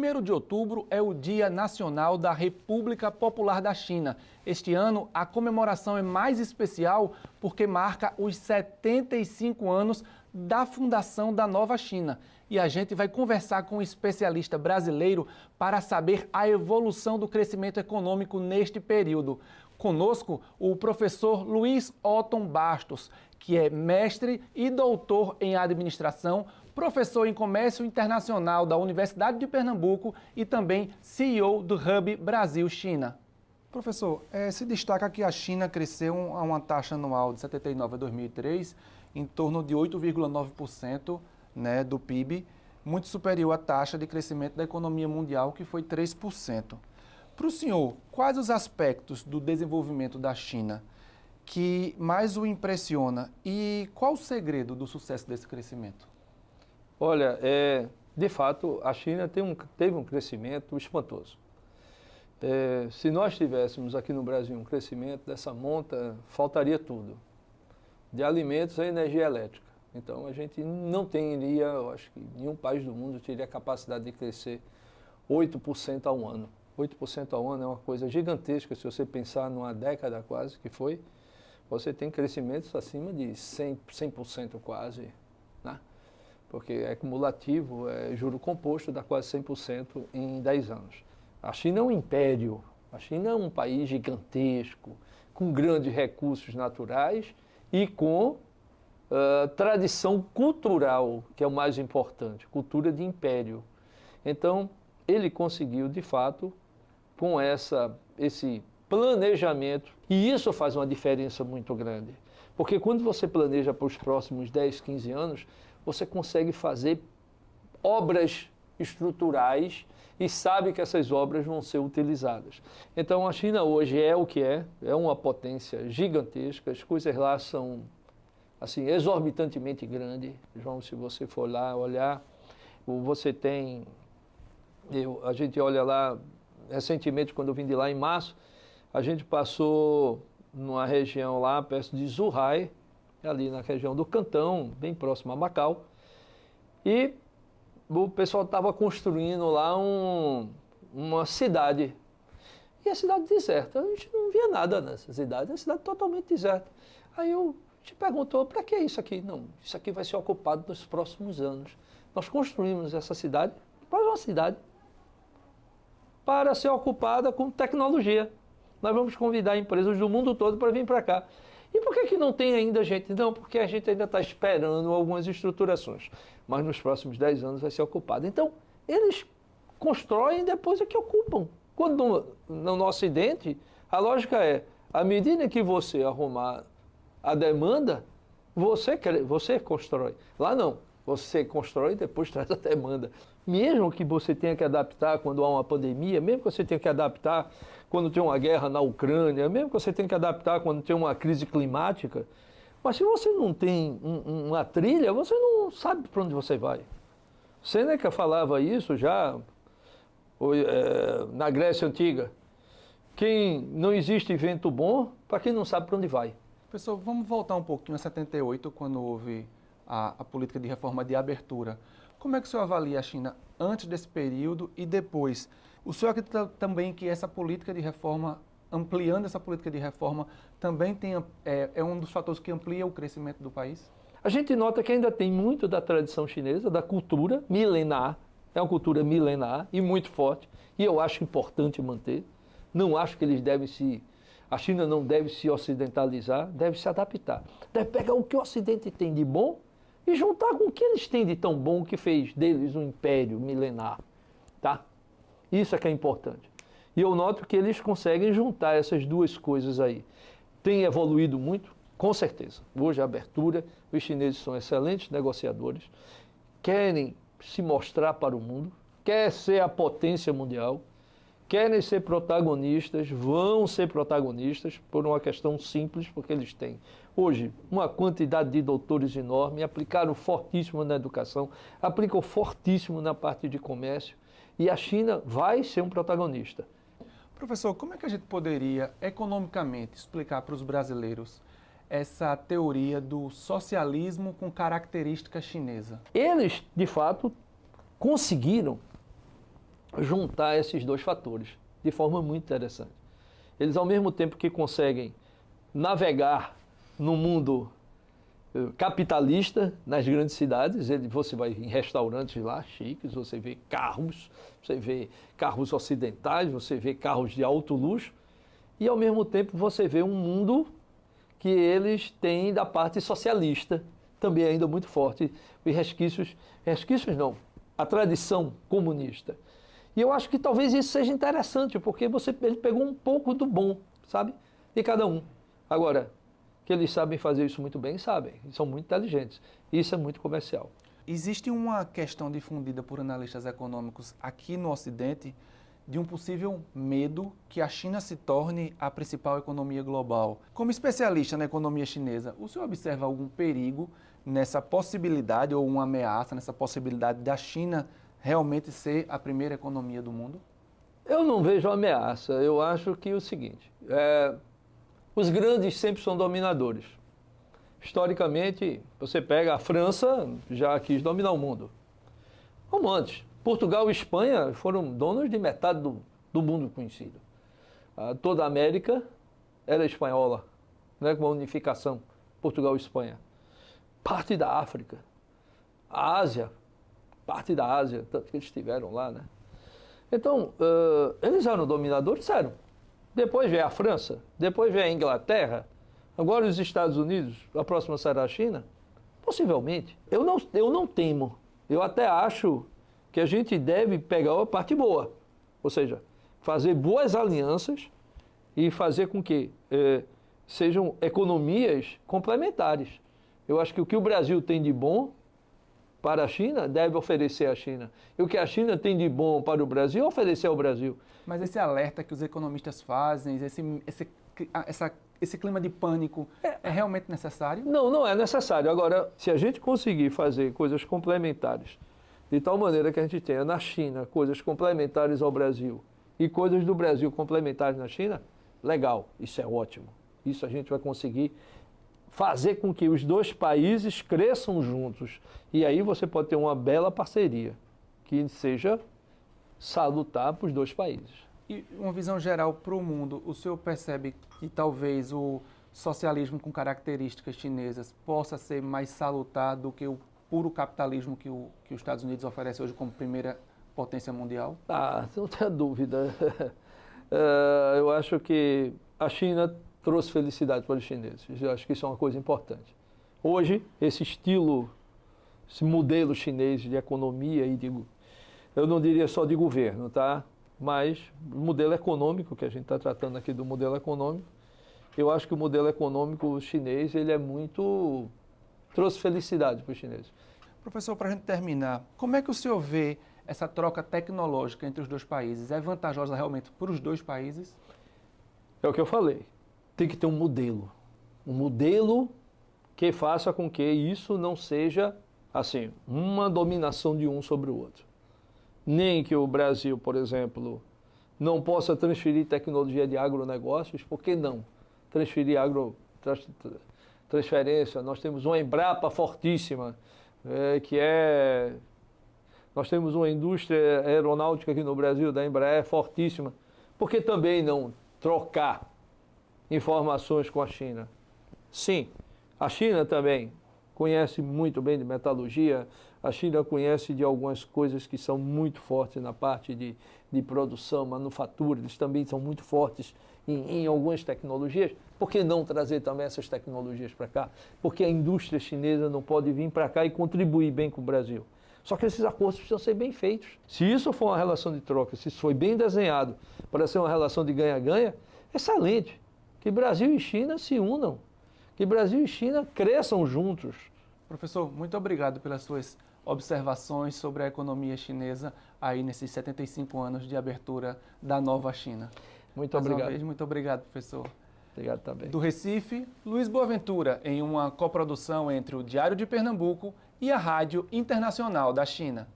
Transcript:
1º de outubro é o Dia Nacional da República Popular da China. Este ano, a comemoração é mais especial porque marca os 75 anos da fundação da nova China. E a gente vai conversar com um especialista brasileiro para saber a evolução do crescimento econômico neste período. Conosco, o professor Luiz Otton Bastos, que é mestre e doutor em administração, professor em comércio internacional da Universidade de Pernambuco e também CEO do Hub Brasil-China. Professor, se destaca que a China cresceu a uma taxa anual de 79 a 2003 em torno de 8,9%, né, do PIB, muito superior à taxa de crescimento da economia mundial, que foi 3%. Para o senhor, quais os aspectos do desenvolvimento da China que mais o impressiona e qual o segredo do sucesso desse crescimento? Olha, de fato, a China teve um crescimento espantoso. Se nós tivéssemos aqui no Brasil um crescimento dessa monta, faltaria tudo, de alimentos a energia elétrica. Então a gente não teria, eu acho que nenhum país do mundo teria a capacidade de crescer 8% ao ano. 8% ao ano é uma coisa gigantesca, se você pensar numa década quase que foi, você tem crescimentos acima de 100% quase, né? Porque é cumulativo, é juro composto, dá quase 100% em 10 anos. A China é um império, a China é um país gigantesco, com grandes recursos naturais e com tradição cultural, que é o mais importante, cultura de império. Então, ele conseguiu, de fato, com esse planejamento, e isso faz uma diferença muito grande. Porque quando você planeja para os próximos 10, 15 anos, você consegue fazer obras estruturais e sabe que essas obras vão ser utilizadas. Então a China hoje é o que é uma potência gigantesca, as coisas lá são assim, exorbitantemente grandes. João, se você for lá olhar, você tem, a gente olha lá, recentemente quando eu vim de lá em março, a gente passou numa região lá perto de Zhuhai, ali na região do Cantão, bem próximo a Macau, e o pessoal estava construindo lá uma cidade. E a cidade deserta, a gente não via nada nessa cidade, a cidade totalmente deserta. Aí a gente perguntou, para que isso aqui? Não, isso aqui vai ser ocupado nos próximos anos. Nós construímos essa cidade, para uma cidade, para ser ocupada com tecnologia. Nós vamos convidar empresas do mundo todo para vir para cá. E por que não tem ainda gente? Não, porque a gente ainda está esperando algumas estruturações. Mas nos próximos 10 anos vai ser ocupado. Então, eles constroem e depois é que ocupam. Quando no Ocidente, a lógica é, à medida que você arrumar a demanda, você constrói. Lá não. Você constrói e depois traz a demanda. Mesmo que você tenha que adaptar quando há uma pandemia, mesmo que você tenha que adaptar quando tem uma guerra na Ucrânia, mesmo que você tenha que adaptar quando tem uma crise climática, mas se você não tem uma trilha, você não sabe para onde você vai. Sêneca falava isso já na Grécia Antiga. Não existe vento bom para quem não sabe para onde vai. Professor, vamos voltar um pouquinho a 78, quando houve a política de reforma de abertura. Como é que o senhor avalia a China antes desse período e depois? O senhor acredita também que essa política de reforma, ampliando essa política de reforma, também é um dos fatores que amplia o crescimento do país? A gente nota que ainda tem muito da tradição chinesa, da cultura milenar, é uma cultura milenar e muito forte, e eu acho importante manter. Não acho que a China não deve se ocidentalizar, deve se adaptar. Deve pegar o que o Ocidente tem de bom e juntar com o que eles têm de tão bom que fez deles um império milenar, tá? Isso é que é importante. E eu noto que eles conseguem juntar essas duas coisas aí. Tem evoluído muito, com certeza. Hoje a abertura, os chineses são excelentes negociadores, querem se mostrar para o mundo, querem ser a potência mundial, querem ser protagonistas, vão ser protagonistas por uma questão simples, porque eles têm hoje uma quantidade de doutores enorme, aplicaram fortíssimo na educação, aplicam fortíssimo na parte de comércio, e a China vai ser um protagonista. Professor, como é que a gente poderia economicamente explicar para os brasileiros essa teoria do socialismo com característica chinesa? Eles, de fato, conseguiram juntar esses dois fatores de forma muito interessante. Eles, ao mesmo tempo que conseguem navegar no mundo capitalista, nas grandes cidades, você vai em restaurantes lá chiques, você vê carros ocidentais, você vê carros de alto luxo, e ao mesmo tempo você vê um mundo que eles têm da parte socialista, também ainda muito forte, e resquícios não, a tradição comunista. E eu acho que talvez isso seja interessante, porque ele pegou um pouco do bom, sabe, de cada um. Agora, que eles sabem fazer isso muito bem, sabem, e são muito inteligentes. Isso é muito comercial. Existe uma questão difundida por analistas econômicos aqui no Ocidente de um possível medo que a China se torne a principal economia global. Como especialista na economia chinesa, o senhor observa algum perigo nessa possibilidade ou uma ameaça nessa possibilidade da China realmente ser a primeira economia do mundo? Eu não vejo ameaça. Eu acho que é o seguinte, os grandes sempre são dominadores. Historicamente, você pega a França, já quis dominar o mundo. Como antes. Portugal e Espanha foram donos de metade do mundo conhecido. Toda a América era espanhola, né, com a unificação, Portugal e Espanha. Parte da África, a Ásia, parte da Ásia, tanto que eles estiveram lá, né? Então, eles eram dominadores, eram. Depois vem a França, depois vem a Inglaterra, agora os Estados Unidos, a próxima será a China? Possivelmente. Eu não temo. Eu até acho que a gente deve pegar a parte boa, ou seja, fazer boas alianças e fazer com que sejam economias complementares. Eu acho que o que o Brasil tem de bom para a China deve oferecer à China. E o que a China tem de bom para o Brasil, oferecer ao Brasil. Mas esse alerta que os economistas fazem, esse clima de pânico, é realmente necessário? Não, não é necessário. Agora, se a gente conseguir fazer coisas complementares, de tal maneira que a gente tenha na China coisas complementares ao Brasil e coisas do Brasil complementares na China, legal, isso é ótimo. Isso a gente vai conseguir fazer com que os dois países cresçam juntos. E aí você pode ter uma bela parceria que seja salutar para os dois países. E uma visão geral para o mundo, o senhor percebe que talvez o socialismo com características chinesas possa ser mais salutar do que o puro capitalismo que os Estados Unidos oferece hoje como primeira potência mundial? Não tenha dúvida. Eu acho que a China trouxe felicidade para os chineses. Eu acho que isso é uma coisa importante. Hoje, esse modelo chinês de economia e eu não diria só de governo, tá? Mas o modelo econômico, que a gente está tratando aqui do modelo econômico, eu acho que o modelo econômico chinês, ele trouxe felicidade para os chineses. Professor, para a gente terminar, como é que o senhor vê essa troca tecnológica entre os dois países? É vantajosa realmente para os dois países? É o que eu falei. Tem que ter um modelo que faça com que isso não seja, assim, uma dominação de um sobre o outro. Nem que o Brasil, por exemplo, não possa transferir tecnologia de agronegócios, por que não? Transferência, nós temos uma Embrapa fortíssima, nós temos uma indústria aeronáutica aqui no Brasil, da Embraer, fortíssima. Por que também não trocar informações com a China? Sim, a China também conhece muito bem de metalurgia, a China conhece de algumas coisas que são muito fortes na parte de produção, manufatura, eles também são muito fortes em algumas tecnologias. Por que não trazer também essas tecnologias para cá? Porque a indústria chinesa não pode vir para cá e contribuir bem com o Brasil. Só que esses acordos precisam ser bem feitos. Se isso for uma relação de troca, se isso foi bem desenhado para ser uma relação de ganha-ganha, excelente. Que Brasil e China se unam. Que Brasil e China cresçam juntos. Professor, muito obrigado pelas suas observações sobre a economia chinesa aí nesses 75 anos de abertura da nova China. Muito obrigado. Mais uma vez, muito obrigado, professor. Obrigado também. Do Recife, Luiz Boaventura, em uma coprodução entre o Diário de Pernambuco e a Rádio Internacional da China.